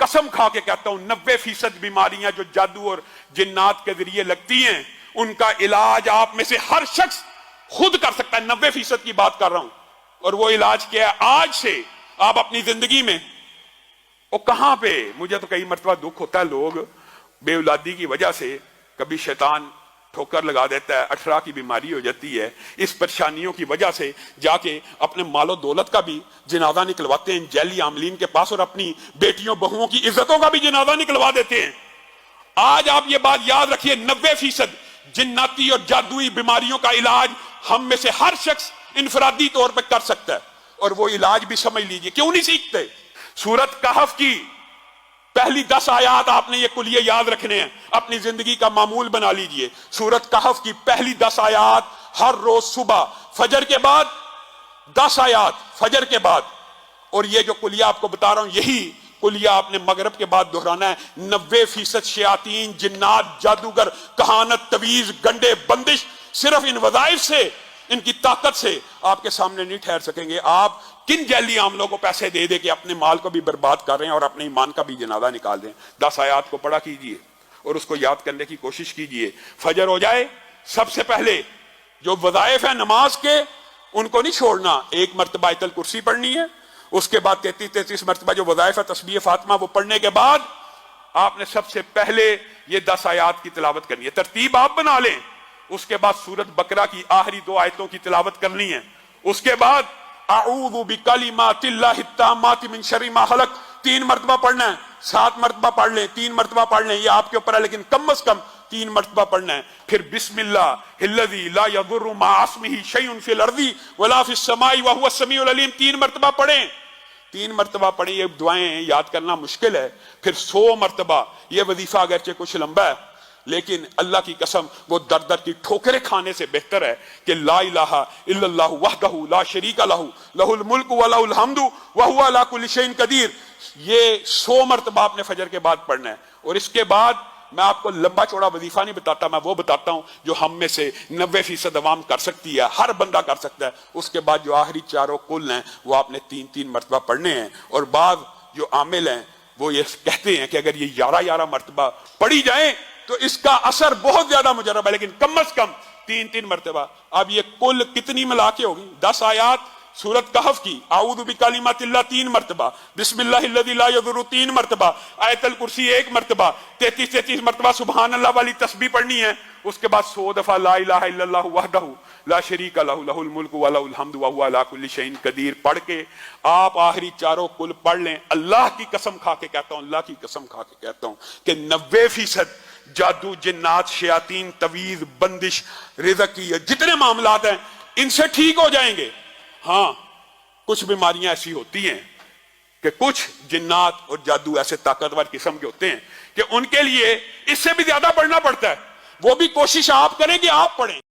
कसम खा के कहता हूं 90% बीमारियां जो जादू और जिन्नात के जरिए लगती हैं उनका इलाज आप में से हर शख्स खुद कर सकता है। 90% की बात कर रहा हूं। और वो इलाज क्या है? आज से आप अपनी जिंदगी में, वो कहां पे, मुझे तो कई मरतबा दुख होता है, लोग बेऔलादी की वजह से कभी शैतान ठोकर लगा देता है, 18 की बीमारी हो जाती है, इस परेशानियों की वजह से जाके अपने मालो दौलत का भी जनाजा निकलवाते हैं जैली आमलीन के पास, और अपनी बेटियों बहुओं की इज्जतों का भी जनाजा निकलवा देते हैं। आज आप ये बात याद रखिए, 90% जिन्नाती और जादुई बीमारियों का इलाज हम में से हर शख्स इनफरादी तौर पर कर सकता है। और वो इलाज भी समझ लीजिए, क्यों नहीं सीखते? सूरत कहफ की पहली 10 आयात आपने ये कुलिये याद रखने हैं, अपनी जिंदगी का मामूल बना लीजिए। सूरत कहफ की पहली 10 आयात हर रोज सुबह फजर के बाद, 10 आयात फजर के बाद। और ये जो कुलिया आपको बता रहा हूं, यही कुलिया आपने मगरब के बाद दोहराना है। 90% शयातीन, जिन्नात, जादूगर, कहानत, तवीज, गंडे, बंदिश सिर्फ इन वज़ाइफ से, इनकी ताकत से आपके सामने नहीं ठहर सकेंगे। आप किन जैली आमलों को पैसे दे दे के अपने माल को भी बर्बाद कर रहे हैं और अपने ईमान का भी जनाजा निकाल दें। 10 आयात को पढ़ा कीजिए और उसको याद करने की कोशिश कीजिए। फजर हो जाए, सबसे पहले जो वज़ाइफ है नमाज के, उनको नहीं छोड़ना। 1 मरतबा आयतल कुर्सी पढ़नी है, उसके बाद 33 मरतबा जो वज़ाइफ है तस्बीह फातिमा, वो पढ़ने के बाद आपने सबसे पहले ये 10 आयात की तिलावत करनी है। तरतीब आप बना लें। उसके बाद सूरत बकरा की आखिरी 2 आयतों की तिलावत करनी है। उसके बाद अऊज़ु बिकलिमातिल्लाहि ताम्माति मिन शर्रि मा खलक 3 मरतबा पढ़ना है। 7 मरतबा पढ़ लें, 3 मरतबा पढ़ लें, ये आपके ऊपर है, लेकिन कम से कम 3 मरतबा पढ़ना है। फिर बिस्मिल्लाहिल्लज़ी ला यदुर्रु मा अस्मिही शैउन फिल अर्ज़ि वला फिस समाई व हुवस समीउल अलीम 3 मरतबा पढ़ें। 3 मरतबा पढ़ें। ये दुआएं याद करना मुश्किल है। फिर 100 मरतबा, ये वजीफा अगरचे कुछ लंबा है, लेकिन अल्लाह की कसम वो दर दर की ठोकरें खाने से बेहतर है कि ला इलाहा इल्लल्लाहु वहदहु ला शरीका लहू लहुल मुल्क व लहुल हम्दु व हुवा अला कुल्लि शैइन कदीर। ये 100 मरतबा आपने फजर के बाद पढ़ना है। और इसके बाद मैं आपको लंबा चौड़ा वजीफा नहीं बताता, मैं वो बताता हूं जो हम में से 90% अवाम कर सकती है, हर बंदा कर सकता है। उसके बाद जो आखिरी 4 कुल हैं वो आपने 3-3 मरतबा पढ़ने हैं। और बाद जो आमिल हैं वो ये कहते हैं कि अगर ये 11-11 मरतबा पढ़ी जाए तो इसका असर बहुत ज्यादा मुजरब है, लेकिन कम से कम 3-3 मरतबा। अब ये कुल कितनी मिला के होगी? 10 आयात सूरत कहफ की, आऊज़ु बिकलिमातिल्लाह 3 मरतबा, बिस्मिल्लाहिल्लज़ी ला यदुर्रु 3 मरतबा, आयतल कुर्सी 1 मरतबा, 33 मरतबा सुभान अल्लाह वाली तस्बीह पढ़नी है। उसके बाद 100 दफा ला इलाहा इल्लल्लाहु वहदहु ला शरीका लहू लहुल मुल्क व लहुल हम्दु व हुवा अला कुल्लि शैइन कदीर पढ़ के आप आखिरी 4 कुल पढ़ लें। अल्लाह की कसम खा के कहता हूं, अल्लाह की कसम खा के कहता हूं कि 90% जादू, जिन्नात, शयातीन, तवीज, बंदिश, रिज़्क़ की जितने मामलात हैं इनसे ठीक हो जाएंगे। हाँ, कुछ बीमारियां ऐसी होती हैं कि कुछ जिन्नात और जादू ऐसे ताकतवर किस्म के होते हैं कि उनके लिए इससे भी ज्यादा पढ़ना पड़ता है। वो भी कोशिश आप करें कि आप पढ़ें।